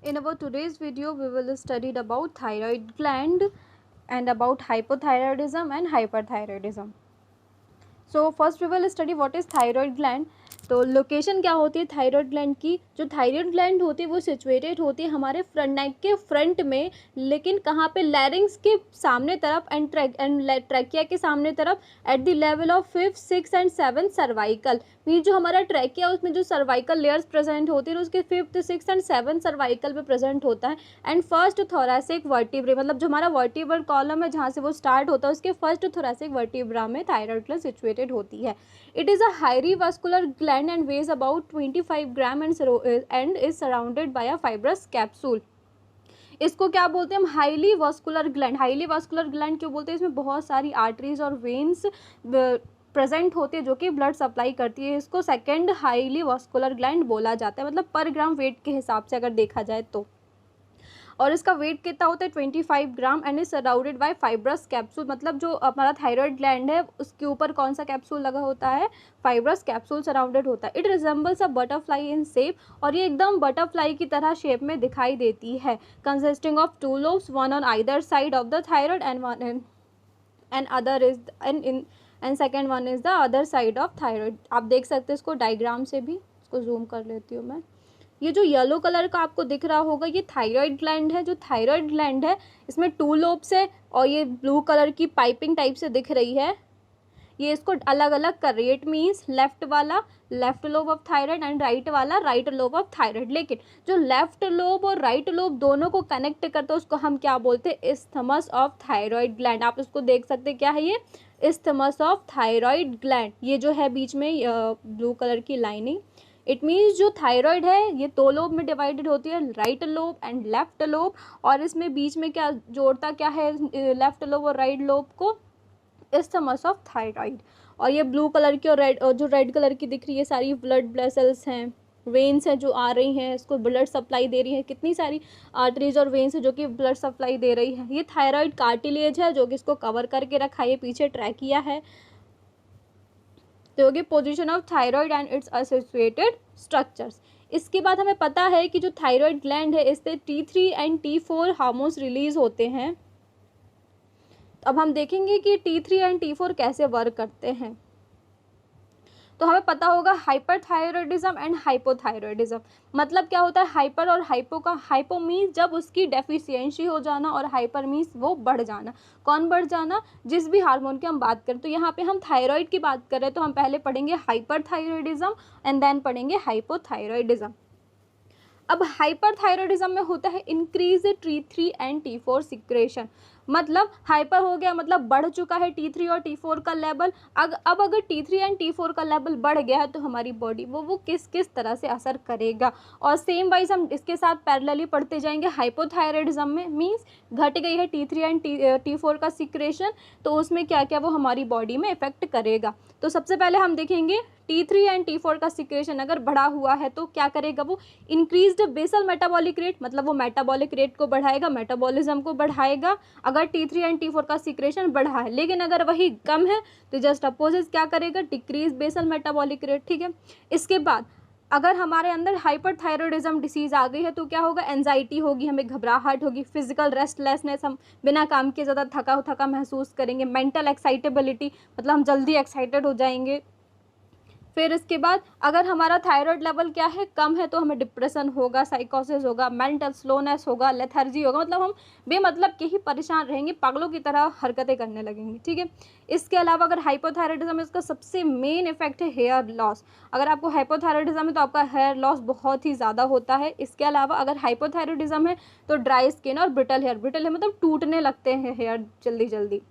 In our today's video, we will study about thyroid gland and about hypothyroidism and hyperthyroidism. So first we will study what is thyroid gland. तो location क्या होती है thyroid gland की? जो thyroid gland होती है वो situated होती है हमारे फ्रंट नेक के फ्रंट में, लेकिन कहाँ पे? लैरिंग्स के सामने तरफ एंड ट्रैकिया के सामने तरफ at the level of 5th 6th and 7th cervical. Mean जो हमारा ट्रैकिया उसमें जो सर्वाइकल लेयर्स प्रेजेंट होती है उसके 5th 6th and 7th cervical पे प्रेजेंट होता है। एंड फर्स्ट थोरैसिक वर्टिब्रे, मतलब जो हमारा वर्टिब्रल कॉलम है जहाँ से वो स्टार्ट होता है उसके फर्स्ट थोरैसिक वर्टिब्रा में थायराइड ग्लैंड सिचुएटेड होती है। It is a highly vascular gland and weighs about 25 gram and is surrounded by a fibrous capsule. इसको क्या बोलते हैं हम? Highly vascular gland. Highly vascular gland क्यों बोलते हैं? इसमें बहुत सारी आर्टरीज और वेन्स प्रेजेंट होती है जो कि ब्लड सप्लाई करती है। इसको सेकेंड हाईली वास्कुलर ग्लैंड बोला जाता है, मतलब पर ग्राम वेट के हिसाब से अगर देखा जाए तो। और इसका वेट कितना होता है? 25 gram and is surrounded by fibrous capsule. मतलब जो हमारा थायराइड ग्लैंड है उसके ऊपर कौन सा कैप्सूल लगा होता है? फाइब्रस कैप्सूल सराउंडेड होता है। It resembles a butterfly in shape, और ये एकदम बटरफ्लाई की तरह शेप में दिखाई देती है। Consisting of 2 lobes, one on either side of the thyroid and other is and second one is the other side of thyroid. आप देख सकते हैं इसको डायग्राम से भी। इसको जूम कर लेती हूँ मैं। ये जो येलो कलर का आपको दिख रहा होगा ये थायराइड ग्लैंड है। जो थायराइड ग्लैंड है इसमें 2 lobes है, और ये ब्लू कलर की पाइपिंग टाइप से दिख रही है। ये इसको अलग अलग कर रही है। इट मीन्स लेफ्ट वाला left lobe of thyroid and right वाला राइट लोब ऑफ थायराइड। लेकिन जो लेफ्ट लोब और राइट लोब दोनों को कनेक्ट करते हैं उसको हम क्या बोलते हैं? Isthmus of thyroid gland. आप इसको देख सकते हैं, क्या है ये? Isthmus of thyroid gland. ये जो है बीच में ब्लू कलर की लाइनिंग, इट मीन्स जो थायराइड है ये 2 लोब में डिवाइडेड होती है, right lobe and left lobe. और इसमें बीच में क्या जोड़ता क्या है लेफ्ट लोब और राइट लोब को? Isthmus of thyroid. और ये ब्लू कलर की और जो रेड कलर की दिख रही है सारी ब्लड वेसल्स हैं, वेन्स हैं जो आ रही हैं, इसको ब्लड सप्लाई दे रही है। कितनी सारी आर्टरीज और वेन्स है जो कि ब्लड सप्लाई दे रही है। ये थायराइड कार्टिलेज है जो कि इसको कवर करके रखा है। ये पीछे ट्रैकिया है। तो होगी position of thyroid and it's associated structures. इसके बाद हमें पता है कि जो थायराइड ग्लैंड है इससे T3 and T4 hormones release होते हैं। अब हम देखेंगे कि T3 एंड T4 कैसे वर्क करते हैं। तो हमें पता होगा हाइपरथायरॉयडिज्म एंड हाइपोथायरॉयडिज्म। मतलब क्या होता है? हाइपर और हाइपो का। हाइपो मीन्स जब उसकी डेफिशिएंसी हो जाना, और हाइपर मीन्स वो बढ़ जाना। कौन बढ़ जाना? जिस भी हार्मोन की हम बात करें। तो यहाँ पे हम थायराइड की बात करें तो हम पहले पढ़ेंगे हाइपरथायरॉयडिज्म एंड देन पढ़ेंगे हाइपोथायरॉयडिज्म। अब हाइपरथायरॉयडिज्म में होता है increase T3 and T4 secretion. मतलब हाइपर हो गया मतलब बढ़ चुका है T3 और T4 का लेवल। अब अगर T3 एंड T4 का लेवल बढ़ गया है तो हमारी बॉडी वो किस किस तरह से असर करेगा। और सेम वाइज हम इसके साथ पैरेलली पढ़ते जाएंगे। हाइपोथायरॉयडिज्म में मीन्स घट गई है T3 एंड T4 का सिक्रेशन, तो उसमें क्या क्या वो हमारी बॉडी में इफेक्ट करेगा। तो सबसे पहले हम देखेंगे T3 एंड T4 का सिक्रेशन अगर बढ़ा हुआ है तो क्या करेगा वो? इंक्रीज्ड बेसल मेटाबॉलिक रेट, मतलब वो मेटाबॉलिक रेट को बढ़ाएगा, मेटाबॉलिज्म को बढ़ाएगा अगर T3 एंड T4 का सिक्रेशन बढ़ा है। लेकिन अगर वही कम है तो जस्ट अपोजिट क्या करेगा? Decrease basal metabolic rate. ठीक है। इसके बाद अगर हमारे अंदर हाइपरथायरॉयडिज्म डिसीज आ गई है तो क्या होगा? एंजाइटी होगी, हमें घबराहट होगी, फिजिकल रेस्टलेसनेस, हम बिना काम के ज़्यादा थका थका महसूस करेंगे, मेंटल एक्साइटेबिलिटी, मतलब हम जल्दी एक्साइटेड हो जाएंगे। फिर इसके बाद अगर हमारा थायराइड लेवल क्या है? कम है, तो हमें डिप्रेशन होगा, साइकोसिस होगा, मेंटल स्लोनेस होगा, लेथर्जी होगा, मतलब हम बेमतलब के ही परेशान रहेंगे, पागलों की तरह हरकतें करने लगेंगे। ठीक है। इसके अलावा अगर हाइपोथायरॉयडिज्म है इसका सबसे मेन इफेक्ट है हेयर लॉस। अगर आपको हाइपोथायरॉयडिज्म है तो आपका हेयर लॉस बहुत ही ज़्यादा होता है। इसके अलावा अगर हाइपोथायरॉयडिज्म है तो ड्राई स्किन और ब्रिटल हेयर। ब्रिटल हेयर मतलब टूटने लगते हैं हेयर जल्दी जल्दी,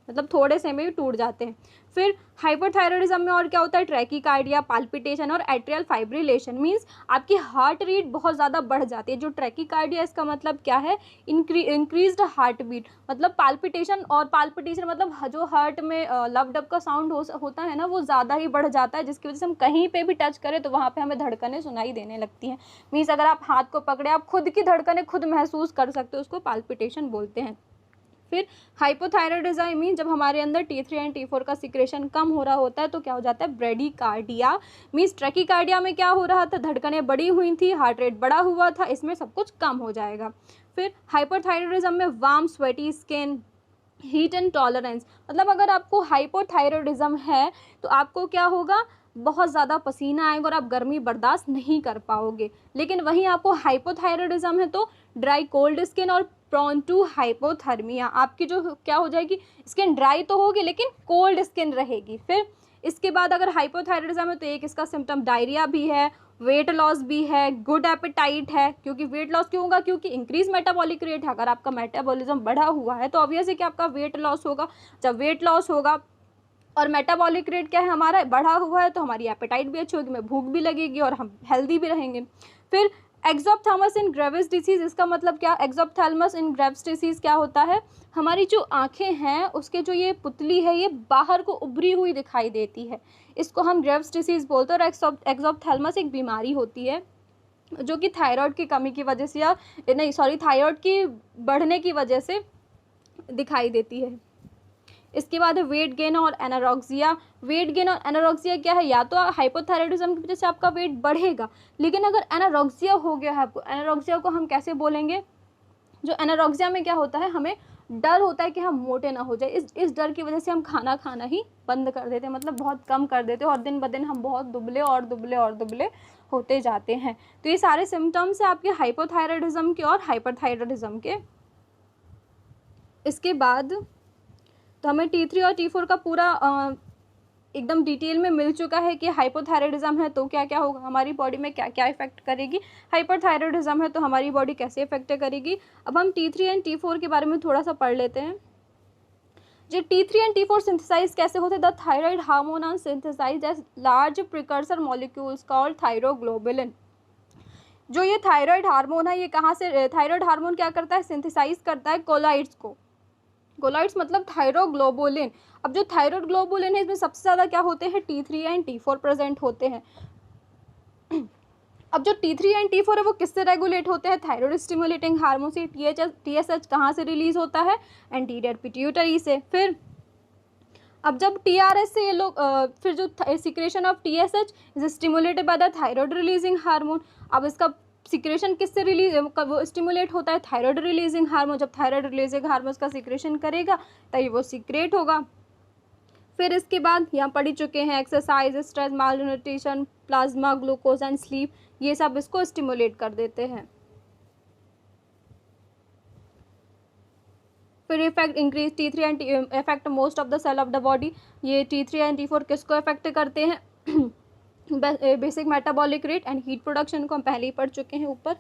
मतलब थोड़े से में भी टूट जाते हैं। फिर हाइपरथायरॉयडिज्म में और क्या होता है? ट्रैकीकार्डिया, पाल्पिटेशन और एट्रियल फाइब्रिलेशन। मींस आपकी हार्ट रेट बहुत ज़्यादा बढ़ जाती है। जो ट्रैकीकार्डिया इसका मतलब क्या है? इंक्रीज्ड हार्ट बीट, मतलब पाल्पिटेशन। और पाल्पिटेशन मतलब जो हार्ट में लव डब का साउंड होता है ना, वो ज़्यादा ही बढ़ जाता है, जिसकी वजह से हम कहीं पे भी टच करें तो वहाँ पे हमें धड़कनें सुनाई देने लगती हैं। मीन्स अगर आप हाथ को पकड़े आप खुद की धड़कनें खुद महसूस कर सकते हो, उसको पाल्पिटेशन बोलते हैं। फिर हाइपोथायराइडिज्म मीन जब हमारे अंदर T3 एंड T4 का सिक्रेशन कम हो रहा होता है तो क्या हो जाता है, ब्रेडिकार्डिया मीन्स ट्रैकीकार्डिया में क्या हो रहा था, धड़कनें बढ़ी हुई थी, हार्ट रेट बढ़ा हुआ था, इसमें सब कुछ कम हो जाएगा। फिर हाइपोथायराइडिज्म में warm sweaty skin, heat and tolerance, मतलब अगर आपको हाइपोथायराइडिज्म है तो आपको क्या होगा, बहुत ज़्यादा पसीना आएगा और आप गर्मी बर्दाश्त नहीं कर पाओगे। लेकिन वहीं आपको हाइपोथायराइडिज्म है तो ड्राई कोल्ड स्किन और प्रॉन टू हाइपोथर्मिया, आपकी जो क्या हो जाएगी, स्किन ड्राई तो होगी लेकिन कोल्ड स्किन रहेगी। फिर इसके बाद अगर हाइपोथायराइडिज्म है तो एक इसका सिम्टम डायरिया भी है, वेट लॉस भी है, गुड एपेटाइट है, क्योंकि वेट लॉस क्यों होगा, क्योंकि इंक्रीज मेटाबॉलिक रेट है। अगर आपका मेटाबॉलिज्म बढ़ा हुआ है तो ऑब्वियस है कि आपका वेट लॉस होगा। जब वेट लॉस होगा और मेटाबॉलिक रेट क्या है हमारा, बढ़ा हुआ है, तो हमारी एपेटाइट भी अच्छी होगी, हमें भूख भी लगेगी और हम हेल्दी भी रहेंगे। फिर एक्सोप्थालमस इन ग्रेव्स डिसीज, इसका मतलब क्या, एक्सोप्थालमस इन ग्रेव्स डिसीज क्या होता है, हमारी जो आंखें हैं उसके जो ये पुतली है ये बाहर को उभरी हुई दिखाई देती है, इसको हम ग्रेव्स डिसीज बोलते हैं। और एक्सोप्थालमस एक बीमारी होती है जो कि थायराइड की कमी की वजह से, या नहीं सॉरी, थायराइड की बढ़ने की वजह से दिखाई देती है। इसके बाद है वेट गेन और एनारोक्सिया। वेट गेन और एनारोक्सिया क्या है, या तो हाइपोथायराइडिज्म की वजह से आपका वेट बढ़ेगा, लेकिन अगर एनारोक्सिया हो गया है आपको, एनारोक्सिया को हम कैसे बोलेंगे, जो एनारोक्सिया में क्या होता है, हमें डर होता है कि हम मोटे ना हो जाए, इस डर की वजह से हम खाना खाना ही बंद कर देते हैं, मतलब बहुत कम कर देते हैं और दिन ब दिन हम बहुत दुबले और दुबले और दुबले होते जाते हैं। तो ये सारे सिम्टम्स है आपके हाइपोथायराइडिज्म के और हाइपरथायराइडिज्म के। इसके बाद तो हमें T3 और T4 का पूरा एकदम डिटेल में मिल चुका है कि हाइपोथायराइडिज्म है तो क्या क्या होगा, हमारी बॉडी में क्या क्या इफेक्ट करेगी, हाइपरथायराइडिज्म है तो हमारी बॉडी कैसे इफेक्ट करेगी। अब हम T3 एंड T4 के बारे में थोड़ा सा पढ़ लेते हैं। जो T3 एंड T4 सिंथेसाइज कैसे होते हैं, the thyroid hormone are synthesized as large precursor molecules called thyroglobulin. जो ये थायराइड हार्मोन है ये कहाँ से, थायराइड हार्मोन क्या करता है, सिंथेसाइज करता है कोलाइड्स को, कोलाइड्स मतलब थायरोग्लोबुलिन। अब जो थायरोग्लोबुलिन है इसमें सबसे ज़्यादा क्या होते हैं, T3 एंड T4 प्रेजेंट होते हैं। अब जो T3 एंड T4 है वो किससे रेगुलेट होते हैं, थायराइड स्टिमुलेटिंग हार्मोन से। TSH कहाँ से रिलीज होता है, एंटीरियर पिट्यूटरी से। फिर अब जब TRS से ये लोग फिर जो secretion of TSH is stimulated by the thyroid releasing hormone. अब इसका सिक्रेशन किससे रिलीज वो स्टिमुलेट होता है, थायराइड रिलीजिंग हार्मोन। जब थायराइड रिलीजिंग हार्मोन का सिक्रेशन करेगा तभी वो सिक्रेट होगा। फिर इसके बाद यहाँ पढ़ चुके हैं exercise, stress, malnutrition, plasma glucose and sleep, ये सब इसको स्टिमुलेट कर देते हैं। फिर effect increase T3 and effect most of the cell of the body. ये T3 एंड T4 किसको इफेक्ट करते हैं, basic metabolic rate and heat production को हम पहले ही पढ़ चुके हैं ऊपर।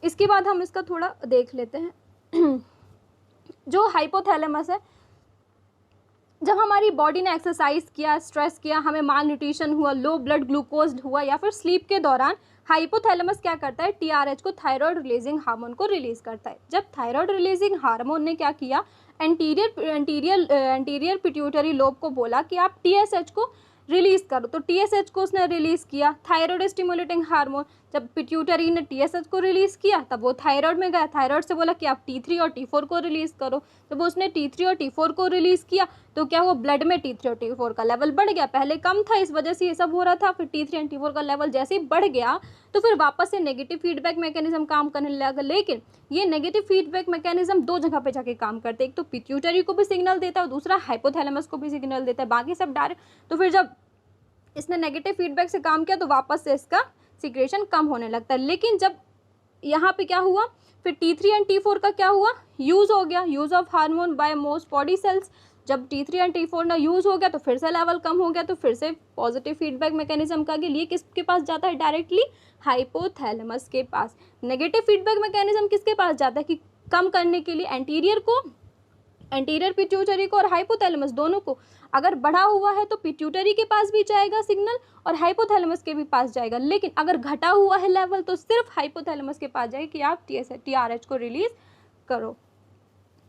इसके बाद हम इसका थोड़ा देख लेते हैं। जो हाइपोथैलेमस है, जब हमारी बॉडी ने एक्सरसाइज किया, स्ट्रेस किया, हमें माल न्यूट्रिशन हुआ, लो ब्लड ग्लूकोज हुआ या फिर स्लीप के दौरान हाइपोथैलेमस क्या करता है, TRH को, थायराइड रिलीजिंग हार्मोन को रिलीज करता है। जब थायराइड रिलीजिंग हार्मोन ने क्या किया, एंटीरियर पिट्यूटरी लोब को बोला कि आप TSH को रिलीज करो, तो TSH को उसने रिलीज किया। थायराइड स्टिमुलेटिंग हार्मोन, जब पिट्यूटरी ने TSH को रिलीज किया तब वो थायराइड में गया, थायराइड से बोला कि आप T3 और T4 को रिलीज करो। जब उसने T3 और T4 को रिलीज किया तो क्या हुआ, ब्लड में T3 और T4 का लेवल बढ़ गया, पहले कम था इस वजह से ये सब हो रहा था। फिर T3 एंड T4 का लेवल जैसे ही बढ़ गया तो फिर वापस से नेगेटिव फीडबैक मैकेनिज्म काम करने लगा। लेकिन ये नेगेटिव फीडबैक मैकेनिज्म दो जगह पे जाके काम करते हैं, एक तो पिट्यूटरी को भी सिग्नल देता है और दूसरा हाइपोथैलेमस को भी सिग्नल देता है, बाकी सब डायरेक्ट। तो फिर जब इसने नेगेटिव फीडबैक से काम किया तो वापस से इसका सिक्रेशन कम होने लगता है। लेकिन जब यहाँ पे क्या हुआ, फिर T3 एंड T4 का क्या हुआ, यूज हो गया, use of hormone by most body cells. जब T3 एंड T4 ना यूज हो गया तो फिर से लेवल कम हो गया, तो फिर से पॉजिटिव फीडबैक मैकेनिज्म का लिए किसके पास जाता है, डायरेक्टली हाइपोथैलेमस के पास। नेगेटिव फीडबैक मैकेनिज्म किसके पास जाता है, कि कम करने के लिए एंटीरियर पिट्यूटरी को और हाइपोथैलेमस दोनों को। अगर बढ़ा हुआ है तो पिट्यूटरी के पास भी जाएगा सिग्नल और हाइपोथैलेमस के भी पास जाएगा, लेकिन अगर घटा हुआ है लेवल तो सिर्फ हाइपोथैलेमस के पास जाएगा कि आप TRH को रिलीज करो।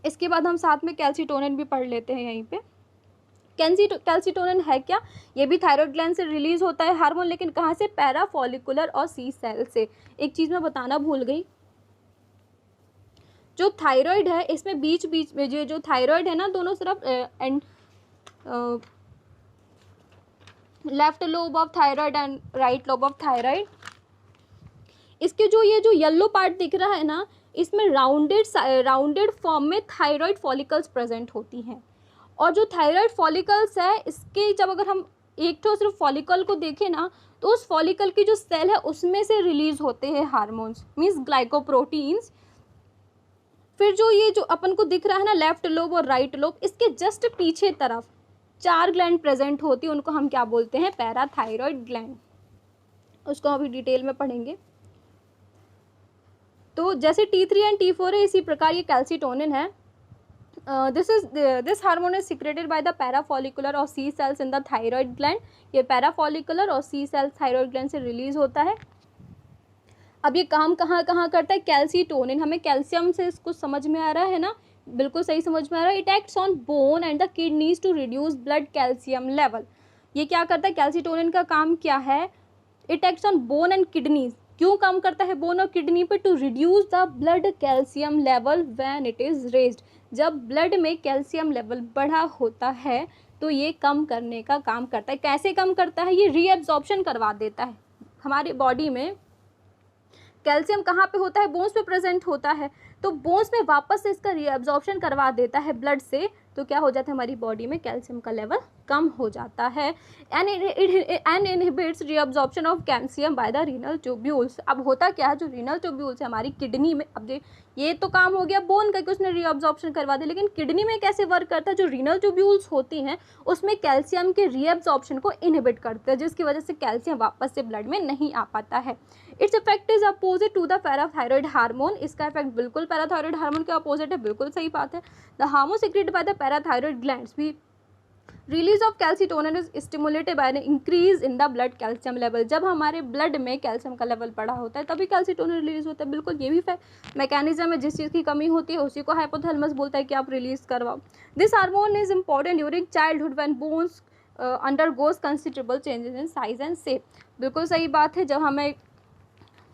इसके बाद हम साथ में कैल्सिटोनिन भी पढ़ लेते हैं यहीं पे। कैल्सिटोनिन है क्या, ये भी थायराइड ग्लैंड से रिलीज होता है हार्मोन, लेकिन कहाँ से, पैराफॉलिकुलर और सी सेल से। एक चीज़ मैं बताना भूल गई, जो थायराइड है इसमें बीच बीच में जो थायराइड है ना, दोनों तरफ and left lobe of thyroid and right lobe of thyroid, इसके जो ये जो येलो पार्ट दिख रहा है ना, इसमें राउंडेड फॉर्म में थायराइड फॉलिकल्स प्रेजेंट होती हैं। और जो थायराइड फॉलिकल्स है इसके, जब अगर हम एक तो सिर्फ फॉलिकल को देखें ना, तो उस फॉलिकल की जो सेल है उसमें से रिलीज होते हैं हार्मोन्स, मीन्स ग्लाइकोप्रोटीन्स। फिर जो ये जो अपन को दिख रहा है ना लेफ्ट लोब और राइट लोब, इसके जस्ट पीछे तरफ 4 ग्लैंड प्रेजेंट होती है, उनको हम क्या बोलते हैं, पैराथायरॉयड ग्लैंड। उसको अभी डिटेल में पढ़ेंगे। तो जैसे T3 एंड T4 है, इसी प्रकार ये कैल्सिटोनिन है। This hormone is secreted by the parafollicular और C cells in the thyroid gland. ये पैराफॉलिकुलर और सी सेल्स थायराइड ग्लैंड से रिलीज होता है। अब ये काम कहाँ कहाँ करता है, कैल्सिटोनिन, हमें कैल्शियम से इसको समझ में आ रहा है ना, बिल्कुल सही समझ में आ रहा है। It acts on bone and the kidneys to reduce blood calcium level. ये क्या करता है, कैल्सिटोनिन का काम क्या है, it acts on bone and kidneys. क्यों काम करता है बोन और किडनी पे, to reduce the blood calcium level when it is raised. जब ब्लड में कैल्शियम लेवल बढ़ा होता है तो ये कम करने का काम करता है। कैसे कम करता है, ये रीएब्जॉर्प्शन करवा देता है। हमारे बॉडी में कैल्शियम कहाँ पे होता है, बोन्स पे प्रेजेंट होता है, तो बोन्स में वापस से इसका रीअब्जॉर्प्शन करवा देता है ब्लड से, तो क्या हो जाता है, हमारी बॉडी में कैल्शियम का लेवल कम हो जाता है। And inhibits reabsorption of calcium by the renal tubules. अब होता क्या है, जो रीनल ट्यूब्यूल्स है हमारी किडनी में, अब ये तो काम हो गया बोन का कि उसने रीअब्जॉर्प्शन करवा दिया, लेकिन किडनी में कैसे वर्क करता है, जो रीनल ट्यूब्यूल्स होती हैं उसमें कैल्शियम के रीअब्जॉर्प्शन को इनहिबिट करते हैं, जिसकी वजह से कैल्शियम वापस से ब्लड में नहीं आ पाता है। Its effect is opposite to the parathyroid hormone. इसका इफेक्ट बिल्कुल पैराथायरॉयड हार्मोन के अपोजिट है, बिल्कुल सही बात है। The hormone secreted by the parathyroid glands भी release of calcitonin is stimulated by an increase in the blood calcium level. जब हमारे ब्लड में कैल्शियम का लेवल बढ़ा होता है तभी कैल्सिटोनिन रिलीज होता है। बिल्कुल ये भी मैकेनिज्म है, जिस चीज़ की कमी होती है उसी को हाइपोथैलेमस बोलता है कि आप रिलीज करवाओ। This hormone is important during childhood when bones undergoes considerable changes in size and shape. बिल्कुल सही बात है, जब हमें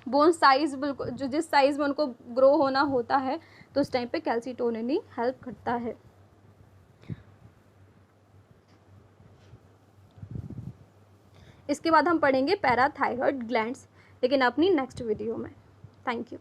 बोन साइज बिल्कुल जो जिस साइज में उनको ग्रो होना होता है तो उस टाइम पे कैल्सिटोनिन ही हेल्प करता है। इसके बाद हम पढ़ेंगे पैराथायरॉयड ग्लैंड्स, लेकिन अपनी नेक्स्ट वीडियो में। Thank you.